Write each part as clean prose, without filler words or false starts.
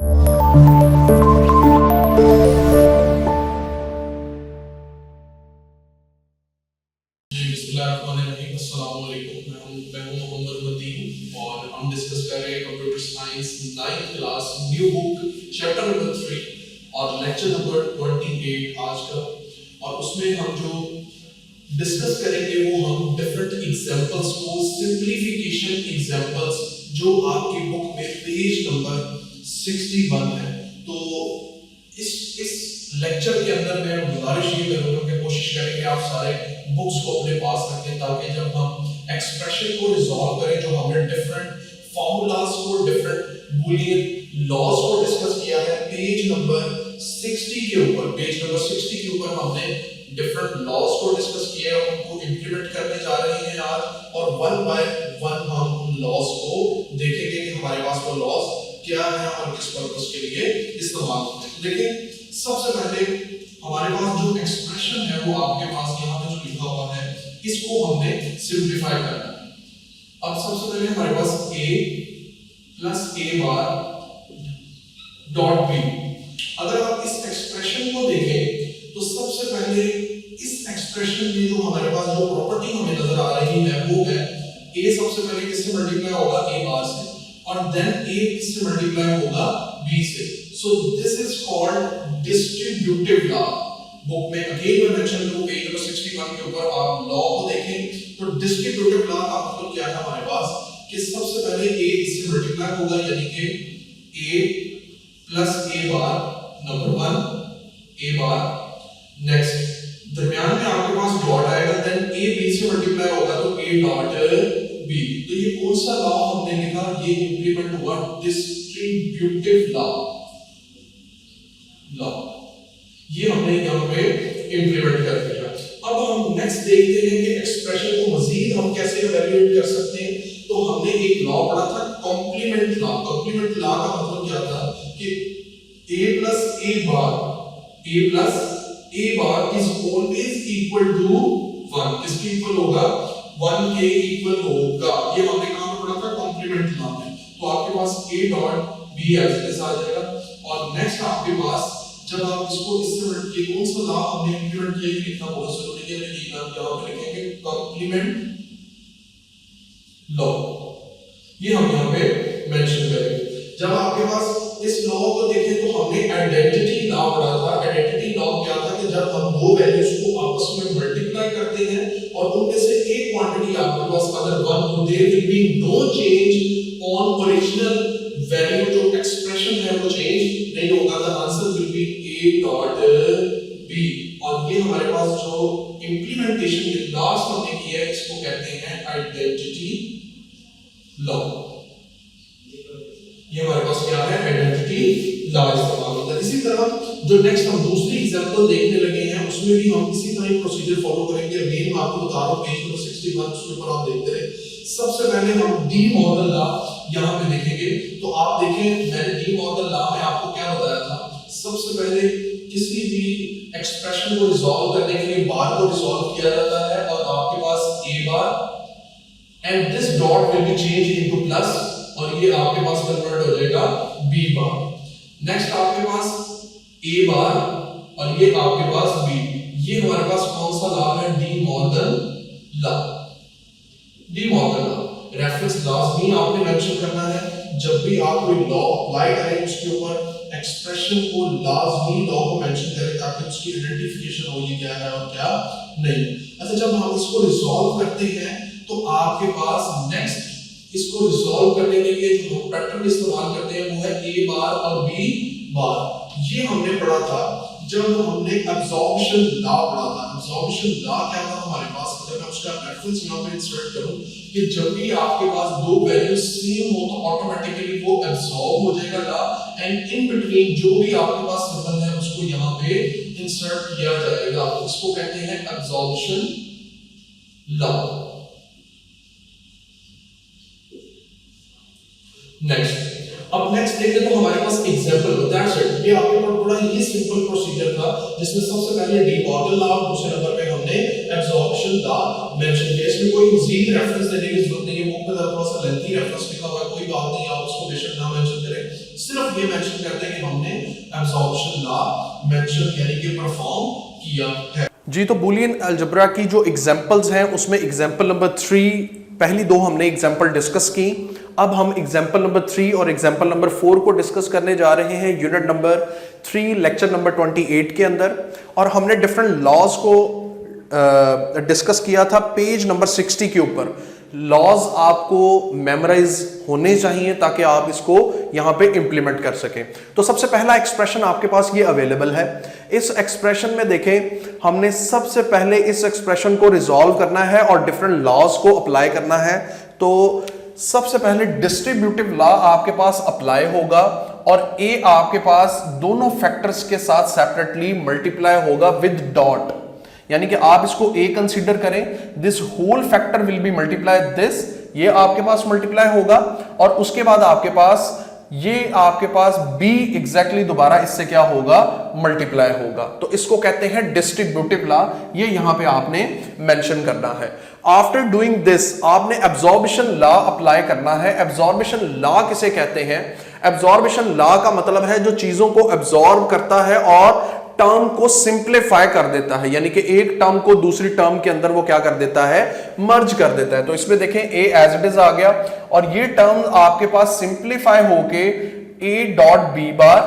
और हम डिस्कस कर रहे हैं computer science 9th class new book chapter number 3 और लेक्चर नंबर 28 आज का। और उसमें हम जो डिस्कस करेंगे वो हम डिफरेंट एग्जांपल्स को सिंपलीफिकेशन एग्जांपल्स जो आपकी बुक में पेज नंबर 61 है। तो इस लेक्चर के अंदर मैं गुजारिश ये करूंगा कि कोशिश करें कि आप सारे बुक्स को अपने पास रखें ताकि जब हम एक्सप्रेशन को रिजॉल्व करें, जो हमने डिफरेंट फार्मूलाज को, डिफरेंट बूलियन लॉज को डिस्कस किया है पेज नंबर 60 के ऊपर, हमने डिफरेंट लॉज को डिस्कस किया है, उनको इंप्लीमेंट करने जा रहे हैं आज। और वन बाय वन हम उन लॉज को देखेंगे कि हमारे पास वो लॉज क्या है और किस पर्पस के लिए इस्तेमाल होते हैं। देखिए, सबसे पहले हमारे पास जो एक्सप्रेशन है वो आपके पास यहाँ पे जो लिखा हुआ है, इसको हमने सिंपलीफाई करना है। अब सबसे पहले हमारे पास a plus a bar dot b। अगर आप इस एक्सप्रेशन को देखें तो सबसे पहले इस एक्सप्रेशन में जो हमारे पास जो प्रॉपर्टी हमें नजर आ रही है वो है a सबसे पहले किससे मल्टीप्लाई होगा, a बार से, और देन a किससे मल्टीप्लाई होगा, b से। So this is called distributive law. Book में अगेन मैं मेंशन करूं पेज नंबर 61 के ऊपर आप लॉ को देखें तो डिस्ट्रीब्यूटिव लॉ का मतलब क्या है हमारे पास कि सबसे पहले a इससे मल्टीप्लाई होगा, यानी कि a plus a bar number 1 a bar. Next दरमियान में आपके पास डॉट आएगा, देन a b से मल्टीप्लाई होगा तो a डॉट b। तो ये कौन सा लॉ हमने लिखा, ये इंप्लीमेंट हुआ डिस्ट्रीब्यूटिव लॉ। ये हमने यहाँ पे इंप्लीमेंट कर दिया। अब हम नेक्स्ट देखते हैं कि एक्सप्रेशन को मजीद हम कैसे इवैल्यूएट कर सकते हैं। तो हमने एक लॉ पढ़ा था कॉम्प्लीमेंट लॉ। कॉम्प्लीमेंट लॉ का मतलब क्या था कि a plus a bar is always equal to 1। किसके इक्वल होगा, 1 के इक्वल होगा। ये हमने कहां पे पढ़ा था, कॉम्प्लीमेंट लॉ में। तो आपके पास a डॉट b ऐसे आ जाएगा। और नेक्स्ट आपके पास जब आप इसको इससे ये कौन सा लॉ हमने इंप्लीमेंट किया, ये लिखना बहुत जरूरी है। ये नाम यहां पे लिखेंगे कॉम्प्लीमेंट लॉ, ये हम यहां पे मेंशन करेंगे। जब आपके पास इस लॉ को देखें तो हमने आइडेंटिटी लॉ पढ़ा था। आइडेंटिटी लॉ क्या था कि जब हम दो वैल्यूज को आपस में मल्टीप्लाई करते हैं और उनमें से एक क्वांटिटी आपके पास अगर 1 हो, there will be no change on original value. जो एक्सप्रेशन है वो चेंज नहीं होगा। The answer will be a dot b। और ये हमारे पास जो इंप्लीमेंटेशन के लास्ट हमने किया है इसको कहते हैं आइडेंटिटी लॉ। ये हमारे पास क्या है, आइडेंटिटी लॉ इस्तेमाल होता है। इसी तरह जो नेक्स्ट हम दूसरी एग्जांपल देखने लगे हैं उसमें भी हम इसी तरह प्रोसीजर फॉलो करेंगे। अगेन मैं आपको बता रहा हूं पेज नंबर 61 उसके ऊपर आप देखते रहे। सबसे पहले हम डी मॉर्गन लॉ यहां पे देखेंगे। तो आप देखें मैंने डी मॉर्गन लॉ में आपको क्या बताया था, सबसे पहले किसी भी एक्सप्रेशन को रिजॉल्व करने के लिए बार को रिजॉल्व किया जाता है और आपके पास a bar and this dot will be change into plus और ये आपके पास कन्वर्ट हो जाएगा b बार। नेक्स्ट आपके पास a बार और ये आपके पास b। ये हमारे पास कौन सा लॉ है, De Morgan law. De Morgan law reference laws भी आपने मेंशन करना है। जब भी आप कोई लॉ अप्लाई करें उसके ऊपर एक्सप्रेशन को लाजमी लॉ को मेंशन करें ताकि उसकी आइडेंटिफिकेशन हो ये क्या है और क्या नहीं। अच्छा, जब हम इसको रिजॉल्व करते हैं तो आपके पास नेक्स्ट इसको रिजॉल्व करने के लिए जो हम पैटर्न इस्तेमाल करते हैं वो है a बार और b बार। ये हमने पढ़ा था जब हमने एब्जॉर्प्शन लॉ पढ़ा था। एब्जॉर्प्शन लॉ क्या था हमारे पास, जब मैं उसका रेफरेंस यहां पे इंसर्ट करूं कि जब भी आपके पास दो वैल्यूज सेम हो तो ऑटोमेटिकली वो एब्जॉर्ब हो जाएगा लॉ एंड इन बिटवीन जो भी आपके पास संबंध है उसको यहां पे इंसर्ट किया जाएगा। इसको कहते हैं एब्जॉर्प्शन लॉ। नेक्स्ट देखें तो हमारे पास एग्जांपल दैट्स इट। ये आपके पास बड़ा ही सिंपल प्रोसीजर था जिसमें सबसे पहले डी मॉर्गन लॉ और दूसरे नंबर पे हमने एब्जॉर्प्शन लॉ मेंशन किया। इसमें कोई मजीद रेफरेंस देने की जरूरत नहीं है। बुक में थोड़ा सा लेंथी रेफरेंस लिखा हुआ है, कोई बात नहीं, आप उसको बेशक ना मेंशन करें। सिर्फ ये मेंशन करते हैं कि हमने एब्जॉर्प्शन लॉ मेंशन यानी कि परफॉर्म किया है। जी, तो बूलियन अलजेब्रा की जो एग्जांपल्स हैं उसमें एग्जांपल नंबर 3, पहली दो हमने एग्जांपल डिस्कस की। अब हम एग्जांपल नंबर 3 और एग्जांपल नंबर 4 को डिस्कस करने जा रहे हैं यूनिट नंबर 3 लेक्चर नंबर 28 के अंदर। और हमने डिफरेंट लॉज को डिस्कस किया था पेज नंबर 60 के ऊपर। लॉज आपको मेमोराइज होने चाहिए ताकि आप इसको यहां पे इंप्लीमेंट कर सकें। तो सबसे पहला एक्सप्रेशन आपके पास ये अवेलेबल है। इस एक्सप्रेशन में देखें, हमने सबसे पहले इस एक्सप्रेशन को रिजॉल्व करना है और डिफरेंट लॉज को अप्लाई करना है। तो सबसे पहले डिस्ट्रीब्यूटिव लॉ आपके पास अप्लाई होगा और ए आपके पास दोनों फैक्टर्स के साथ सेपरेटली मल्टीप्लाई होगा विद डॉट, यानी कि आप इसको ए कंसीडर करें, this whole factor will be multiply this, ये आपके पास मल्टीप्लाई होगा और उसके बाद आपके पास ये आपके पास बी एग्जैक्टली दोबारा इससे क्या होगा, मल्टीप्लाई होगा। तो इसको कहते हैं डिस्ट्रीब्यूटिव लॉ, ये यहां पे आपने मेंशन करना है। आफ्टर डूइंग दिस आपने एब्जॉर्बिशन लॉ अप्लाई करना है। एब्जॉर्बिशन लॉ किसे कहते हैं? एब्जॉर्बिशन लॉ का मतलब है जो चीजों को एब्जॉर्ब करता है और टर्म को सिंप्लीफाई कर देता है, यानी कि एक टर्म को दूसरी टर्म के अंदर वो क्या कर देता है, मर्ज कर देता है। तो इसमें देखें ए एज इट इज आ गया और ये टर्म आपके पास सिंप्लीफाई होके a dot B bar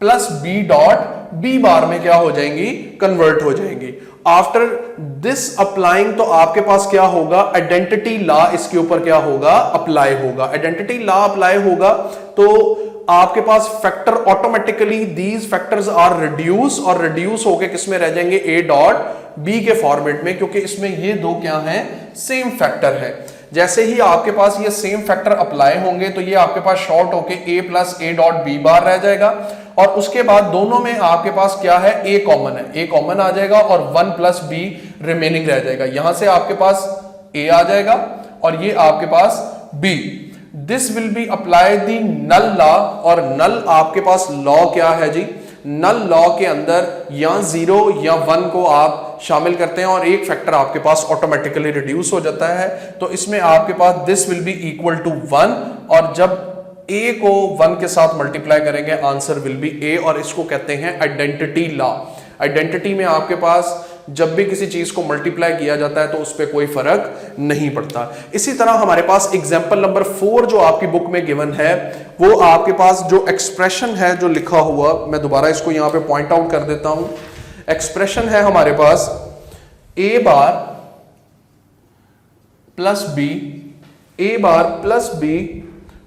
plus b dot B bar में क्या हो जाएंगी, कन्वर्ट हो जाएंगी। आफ्टर दिस अप्लाइंग तो आपके पास क्या होगा, आइडेंटिटी लॉ इसके ऊपर क्या होगा, अप्लाई होगा। आइडेंटिटी लॉ अप्लाई होगा तो आपके पास factor automatically these factors are reduce और रिड्यूस होके किसमें रह जाएंगे, ए डॉट बी के फॉर्मेट में, क्योंकि इसमें ये दो क्या हैं, सेम फैक्टर है। जैसे ही आपके पास ये सेम फैक्टर अप्लाई होंगे तो ये आपके पास शॉर्ट होके A plus A dot B bar रह जाएगा और उसके बाद दोनों में आपके पास क्या है, ए कॉमन है, ए कॉमन आ जाएगा और 1 प्लस बी रिमेनिंग रह जाएगा। यहां से आपके पास ए आ जाएगा और ये आपके पास B. This will be apply the null law, और नल आपके पास लॉ क्या है जी, नल लॉ के अंदर या 0 या 1 को आप शामिल करते हैं और एक फैक्टर आपके पास ऑटोमेटिकली रिड्यूस हो जाता है। तो इसमें आपके पास this will be equal to 1 और जब a को 1 के साथ मल्टीप्लाई करेंगे आंसर विल बी a, और इसको कहते हैं आइडेंटिटी लॉ। आइडेंटिटी में आपके पास जब भी किसी चीज को मल्टीप्लाई किया जाता है तो उस पर कोई फर्क नहीं पड़ता। इसी तरह हमारे पास एग्जांपल नंबर 4 जो आपकी बुक में गिवन है, वो आपके पास जो एक्सप्रेशन है जो लिखा हुआ, मैं दोबारा इसको यहां पे पॉइंट आउट कर देता हूं। एक्सप्रेशन है हमारे पास a bar plus b, a bar plus b,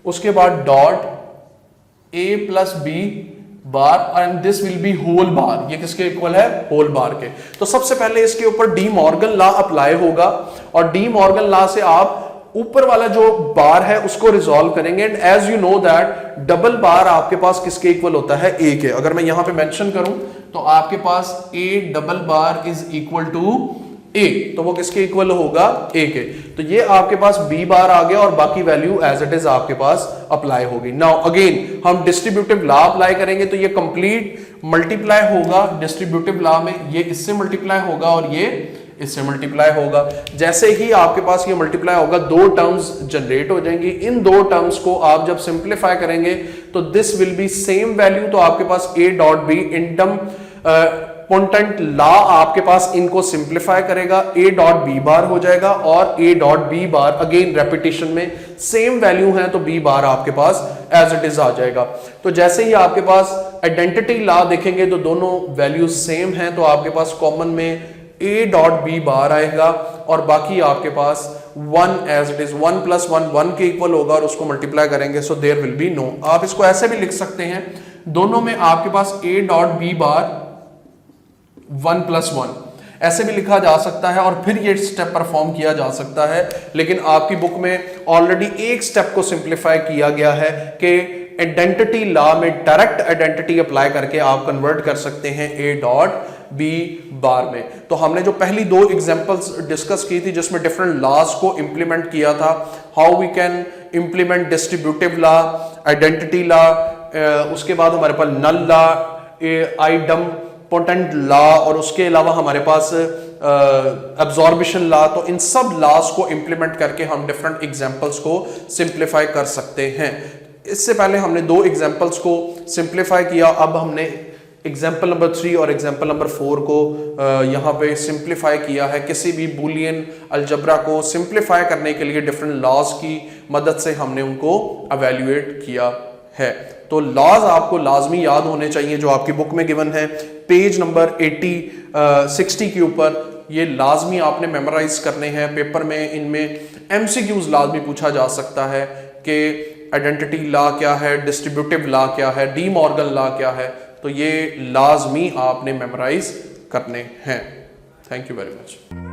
उसके बाद dot a plus b bar and this will be whole bar. ये किसके इक्वल है, होल बार के। तो सबसे पहले इसके ऊपर डी मॉर्गन लॉ अप्लाई होगा और डी मॉर्गन लॉ से आप ऊपर वाला जो बार है उसको रिजॉल्व करेंगे। And as you know that double bar आपके पास किसके इक्वल होता है, ए के। अगर मैं यहां पे मेंशन करूं तो आपके पास A double bar is equal to A, तो वो किसके इक्वल होगा, ए के। तो ये आपके पास बी बार आ गया और बाकी वैल्यू एज इट इज आपके पास अप्लाई होगी। नाउ अगेन हम डिस्ट्रीब्यूटिव लॉ अप्लाई करेंगे तो ये कंप्लीट मल्टीप्लाई होगा। डिस्ट्रीब्यूटिव लॉ में ये इससे मल्टीप्लाई होगा और ये इससे मल्टीप्लाई होगा। जैसे ही आपके पास ये मल्टीप्लाई होगा दो टर्म्स जनरेट हो जाएंगी। इन दो टर्म्स को आप जब सिंप्लीफाई करेंगे तो this will B same value, तो आपके पास ए डॉट बी इंटम पोंटेंट लॉ आपके पास इनको सिंप्लीफाई करेगा, ए डॉट बी बार हो जाएगा और a dot B bar again repetition में सेम वैल्यू है तो बी बार आपके पास एज इट इज आ जाएगा। तो जैसे ही आपके पास आइडेंटिटी लॉ देखेंगे तो दोनों वैल्यू सेम हैं तो आपके पास कॉमन में ए डॉट बी बार आएगा और बाकी आपके पास 1 एज इट इज, 1 प्लस 1 1 के इक्वल होगा और उसको मल्टीप्लाई करेंगे so there will be no. आप इसको ऐसे भी लिख सकते हैं, दोनों में आपके पास A dot B bar 1 plus 1 ऐसे भी लिखा जा सकता है और फिर ये स्टेप परफॉर्म किया जा सकता है। लेकिन आपकी बुक में ऑलरेडी एक स्टेप को सिंप्लीफाई किया गया है कि आइडेंटिटी लॉ में डायरेक्ट आइडेंटिटी अप्लाई करके आप कन्वर्ट कर सकते हैं ए डॉट बी बार में। तो हमने जो पहली दो एग्जांपल्स डिस्कस की थी जिसमें डिफरेंट लॉज को इंप्लीमेंट किया था, how we can implement distributive law, identity law, उसके बाद हमारे पास null law, idempotent law और उसके अलावा हमारे पास एब्जॉर्बिशन लॉ। तो इन सब लॉज को इंप्लीमेंट करके हम डिफरेंट एग्जांपल्स को सिंप्लीफाई कर सकते हैं। इससे पहले हमने दो एग्जाम्पल्स को सिंप्लीफाई किया, अब हमने एग्जाम्पल नंबर 3 और एग्जाम्पल नंबर 4 को यहाँ पे सिंप्लीफाई किया है। किसी भी बूलियन अलजबरा को सिंप्लीफाई करने के लिए डिफरेंट लॉज की मदद से हमने उनको एवेल्युएट किया है। तो लॉज आपको लाजमी याद होने चाहिए जो आपकी बुक में गिवन है, पेज नंबर 60 के ऊपर ये लाजमी आपने मेमोराइज करने हैं। पेपर में इनमें एमसीक्यूज लाजमी पूछा जा सकता है कि आइडेंटिटी लॉ क्या है, डिस्ट्रीब्यूटिव लॉ क्या है, डी मॉर्गन लॉ क्या है, तो ये लाजमी आपने मेमोराइज करने हैं। Thank you very much.